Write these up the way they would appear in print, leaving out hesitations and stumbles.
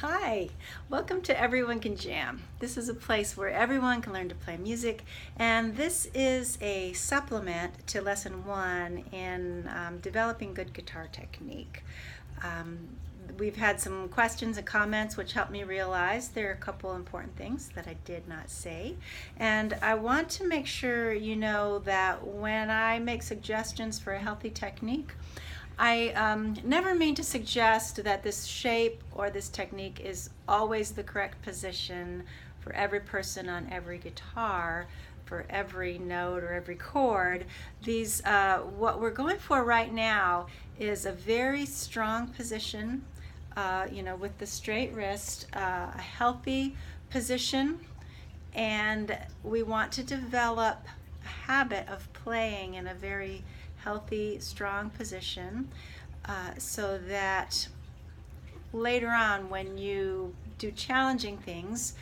Hi, welcome to Everyone Can Jam. This is a place where everyone can learn to play music, and this is a supplement to lesson one in developing good guitar technique. Um, we've had some questions and comments which helped me realize there are a couple important things that I did not say, and I want to make sure you know that when I make suggestions for a healthy technique, I never mean to suggest that this shape or this technique is always the correct position for every person on every guitar, for every note or every chord. What we're going for right now is a very strong position, with the straight wrist, a healthy position, and we want to develop a habit of playing in a very healthy, strong position, so that later on when you do challenging things,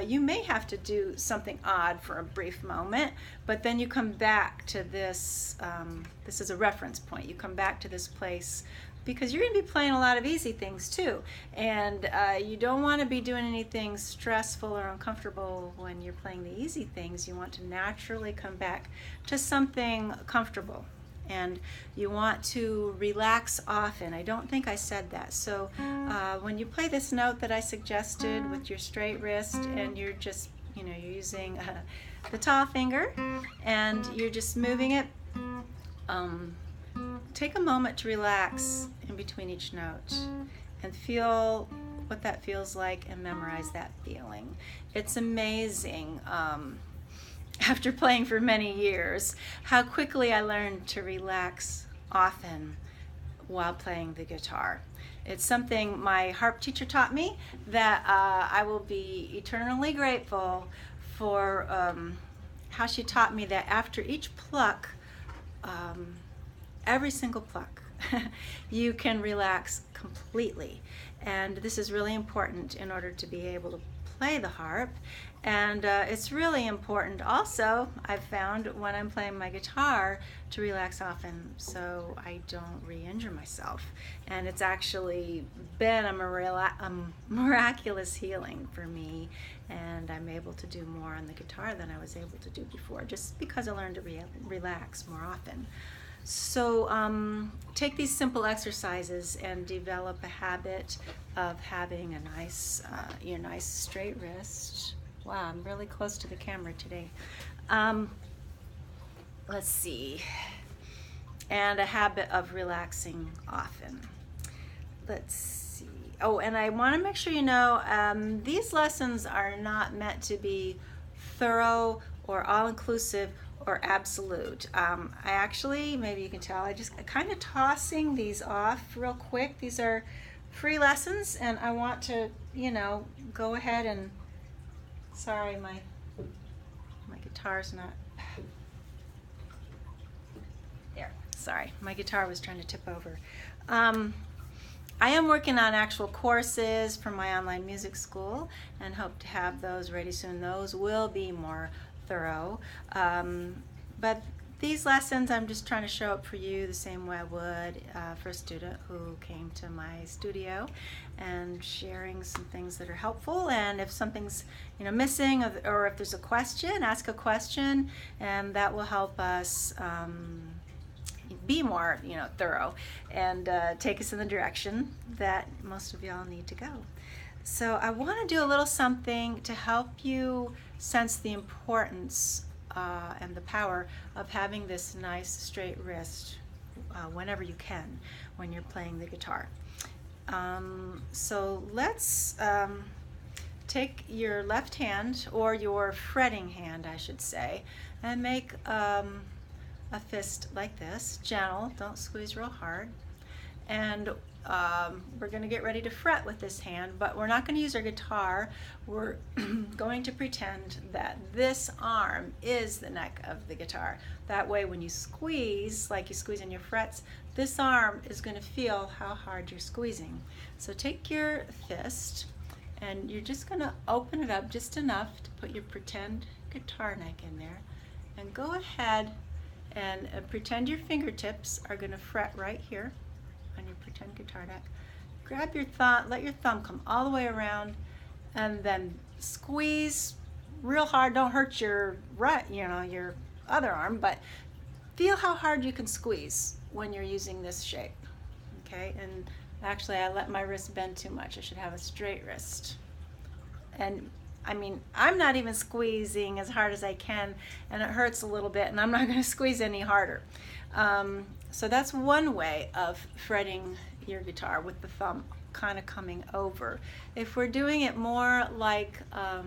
you may have to do something odd for a brief moment, but then you come back to this. This is a reference point. You come back to this place because you're going to be playing a lot of easy things too, and you don't want to be doing anything stressful or uncomfortable when you're playing the easy things. You want to naturally come back to something comfortable, and you want to relax often. I don't think I said that. So when you play this note that I suggested with your straight wrist, and you're just, you're using the tall finger, and you're just moving it, take a moment to relax in between each note and feel what that feels like and memorize that feeling. It's amazing. After playing for many years, how quickly I learned to relax often while playing the guitar. It's something my harp teacher taught me that I will be eternally grateful for, how she taught me that after each pluck, every single pluck, you can relax completely. And this is really important in order to be able to play the harp. And it's really important also, I've found, when I'm playing my guitar, to relax often so I don't re-injure myself. And it's actually been a miraculous healing for me, and I'm able to do more on the guitar than I was able to do before, just because I learned to relax more often. So take these simple exercises and develop a habit of having a nice straight wrist. Wow, I'm really close to the camera today. Let's see. And a habit of relaxing often. Let's see. Oh, and I want to make sure you know, these lessons are not meant to be thorough or all-inclusive or absolute. I actually, maybe you can tell, I just kind of tossing these off real quick. These are free lessons, and I want to, go ahead and, sorry, my guitar's not, there, sorry, my guitar was trying to tip over. I am working on actual courses for my online music school and hope to have those ready soon. Those will be more thorough. But these lessons, I'm just trying to show up for you the same way I would for a student who came to my studio, and sharing some things that are helpful. And if something's missing, or if there's a question, ask a question, and that will help us be more thorough and take us in the direction that most of y'all need to go. So I want to do a little something to help you sense the importance and the power of having this nice straight wrist whenever you can when you're playing the guitar. So let's take your left hand, or your fretting hand I should say, and make a fist like this, gentle, don't squeeze real hard. And we're going to get ready to fret with this hand, but we're not going to use our guitar. We're going to pretend that this arm is the neck of the guitar. That way when you squeeze, like you squeeze in your frets, this arm is going to feel how hard you're squeezing. So take your fist, and you're just going to open it up just enough to put your pretend guitar neck in there, and go ahead and pretend your fingertips are going to fret right here on your pretend guitar neck. grab your thumb, let your thumb come all the way around, and then squeeze real hard. Don't hurt your your other arm, but feel how hard you can squeeze when you're using this shape. Okay, and actually I let my wrist bend too much. I should have a straight wrist. And I mean, I'm not even squeezing as hard as I can, and it hurts a little bit, and I'm not going to squeeze any harder. So that's one way of fretting your guitar, with the thumb kind of coming over. If we're doing it more like a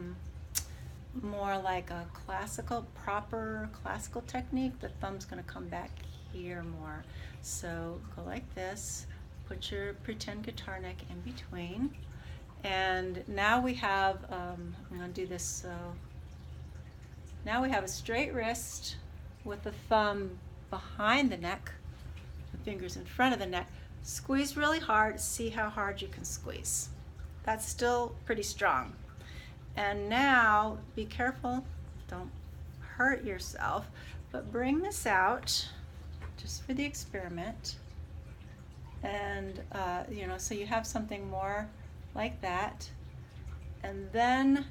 proper classical technique, the thumb's going to come back here more. So go like this, put your pretend guitar neck in between, and now we have, I'm going to do this, so now we have a straight wrist with the thumb behind the neck, the fingers in front of the neck. Squeeze really hard, see how hard you can squeeze. That's still pretty strong. And now, be careful, don't hurt yourself, but bring this out just for the experiment. And, so you have something more like that. And then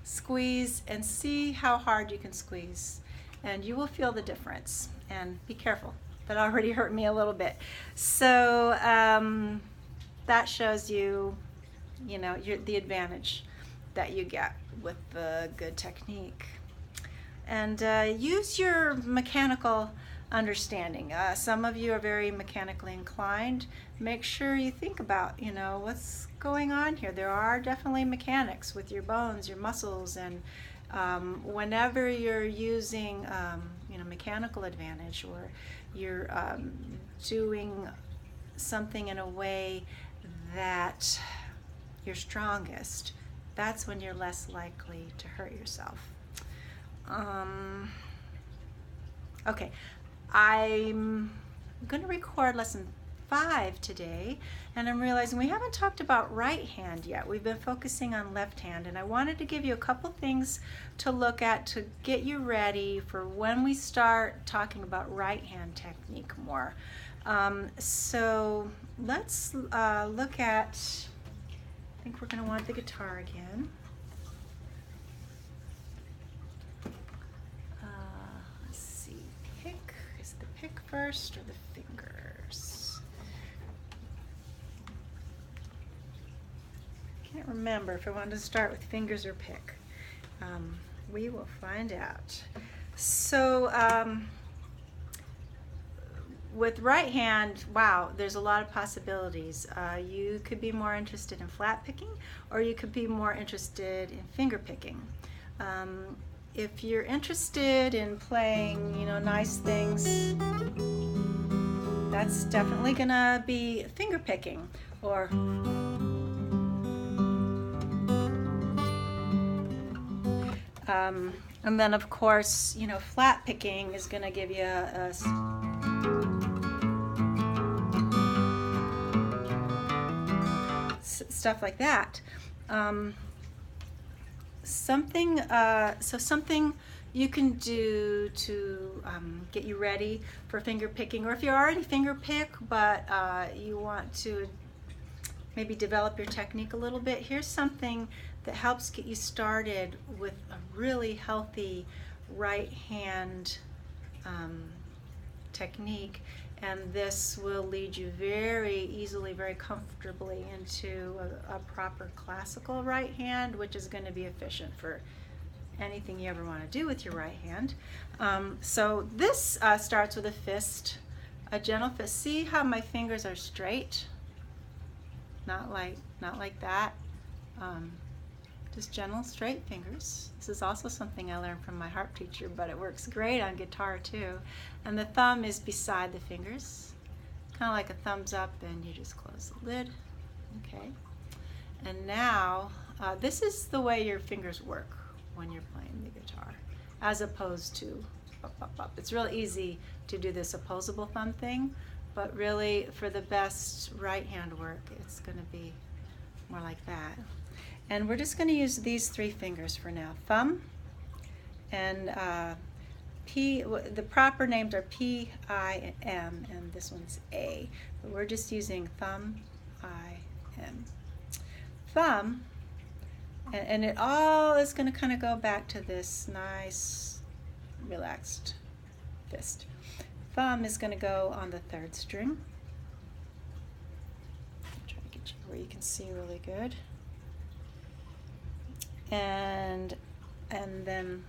squeeze and see how hard you can squeeze. And you will feel the difference. And be careful, that already hurt me a little bit. So that shows you, the advantage that you get with the good technique. And use your mechanical understanding. Some of you are very mechanically inclined. Make sure you think about, what's going on here. There are definitely mechanics with your bones, your muscles, and whenever you're using, mechanical advantage, or you're doing something in a way that you're strongest, that's when you're less likely to hurt yourself. Okay, I'm going to record lesson 5 today, and I'm realizing we haven't talked about right hand yet. We've been focusing on left hand, and I wanted to give you a couple things to look at to get you ready for when we start talking about right hand technique more. So let's look at, I think we're going to want the guitar again. Let's see, pick, is the pick first or the fingers? Can't remember if I wanted to start with fingers or pick. We will find out. So with right hand, wow, there's a lot of possibilities. You could be more interested in flat picking, or you could be more interested in finger picking. If you're interested in playing, nice things, that's definitely gonna be finger picking. Or and then of course, flat picking is gonna give you stuff like that. Something you can do to get you ready for finger picking, or if you already finger pick but you want to maybe develop your technique a little bit, here's something that helps get you started with a really healthy right hand technique. And this will lead you very easily, very comfortably into a proper classical right hand, which is going to be efficient for anything you ever want to do with your right hand. So this starts with a fist, a gentle fist. See how my fingers are straight? Not like that. Just gentle, straight fingers. This is also something I learned from my harp teacher, but it works great on guitar too. And the thumb is beside the fingers, kind of like a thumbs up, and you just close the lid. Okay. And now, this is the way your fingers work when you're playing the guitar, as opposed to up, up, up. It's real easy to do this opposable thumb thing, but really for the best right hand work, it's going to be more like that. And we're just going to use these 3 fingers for now. Thumb and P, the proper names are P, I, and M, and this one's A. But we're just using thumb, I, and thumb, and it all is going to kind of go back to this nice relaxed fist. Thumb is going to go on the 3rd string. Try to get you where you can see really good. And then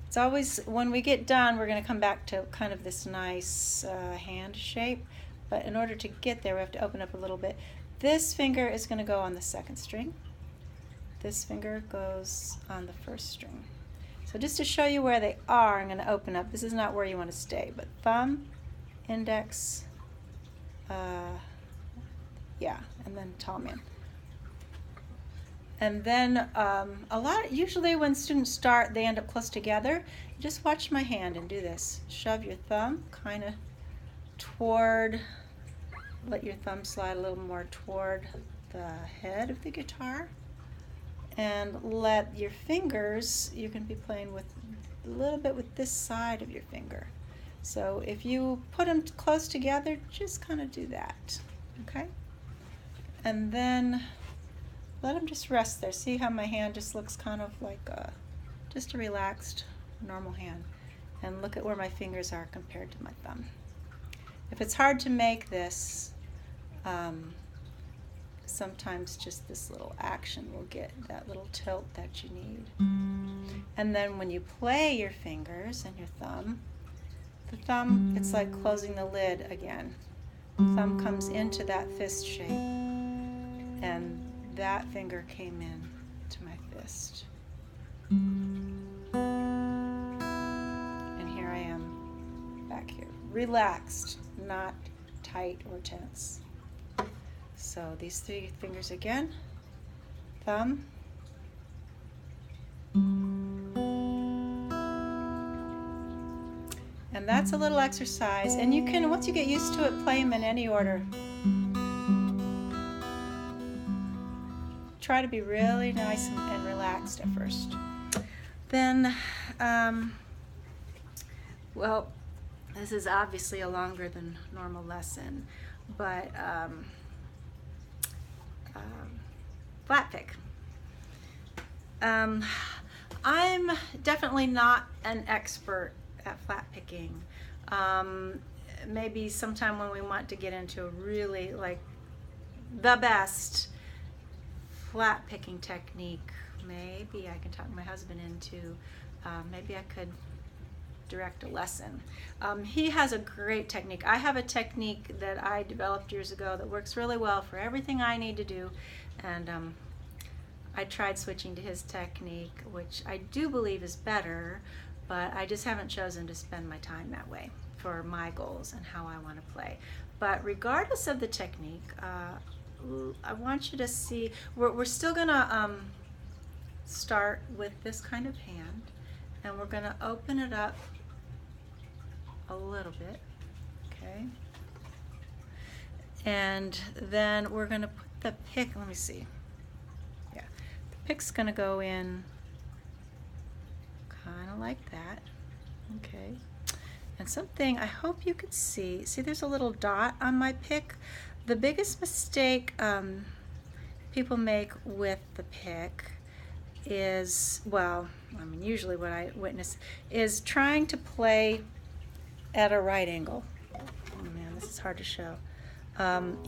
it's always, when we get done, we're going to come back to kind of this nice hand shape. But in order to get there, we have to open up a little bit. This finger is going to go on the 2nd string. This finger goes on the 1st string. So just to show you where they are, I'm going to open up. This is not where you want to stay, but thumb, index, yeah, and then Tallman. And then usually when students start, they end up close together. Just watch my hand and do this. Shove your thumb kind of toward, let your thumb slide a little more toward the head of the guitar. And let your fingers, you can be playing with a little bit with this side of your finger. So if you put them close together, just kind of do that, okay? And then let them just rest there. See how my hand just looks kind of like just a relaxed, normal hand. And look at where my fingers are compared to my thumb. If it's hard to make this, sometimes just this little action will get that little tilt that you need. And then when you play your fingers and your thumb, the thumb, it's like closing the lid again. The thumb comes into that fist shape, and that finger came in to my fist. And here I am back here, relaxed, not tight or tense. So these 3 fingers again, thumb, and that's a little exercise. And you can, once you get used to it, play them in any order. Try to be really nice and relaxed at first. Then, well, this is obviously a longer than normal lesson, but flat pick. I'm definitely not an expert at flat picking. Maybe sometime when we want to get into a really like the best flat picking technique, maybe I can talk my husband into, maybe I could direct a lesson. He has a great technique. I have a technique that I developed years ago that works really well for everything I need to do, and I tried switching to his technique, which I do believe is better, but I just haven't chosen to spend my time that way for my goals and how I want to play. But regardless of the technique, I want you to see, we're still gonna start with this kind of hand, and we're gonna open it up a little bit, okay? And then we're gonna put the pick, let me see. Yeah, the pick's gonna go in kind of like that, okay? And something I hope you could see there's a little dot on my pick. The biggest mistake people make with the pick is, well, I mean, usually what I witness is trying to play at a right angle. Oh man, this is hard to show.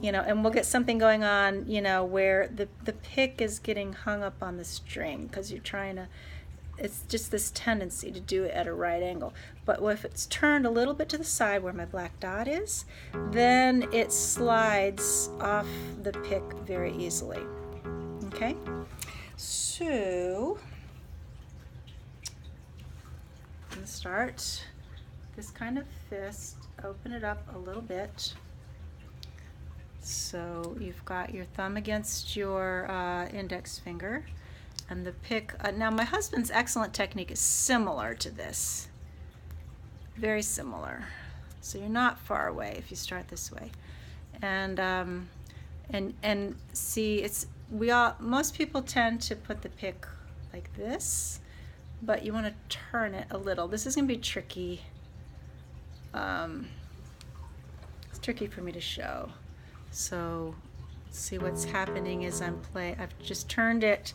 You know, and we'll get something going on, you know, where the pick is getting hung up on the string because you're trying to, it's just this tendency to do it at a right angle. But if it's turned a little bit to the side where my black dot is, then it slides off the pick very easily. Okay? So, I'm going to start this kind of fist, open it up a little bit. So you've got your thumb against your index finger, and the pick. Now my husband's excellent technique is similar to this, very similar. So you're not far away if you start this way, and see, it's most people tend to put the pick like this, but you want to turn it a little. This is going to be tricky. It's tricky for me to show. So See what's happening as I'm playing. I've just turned it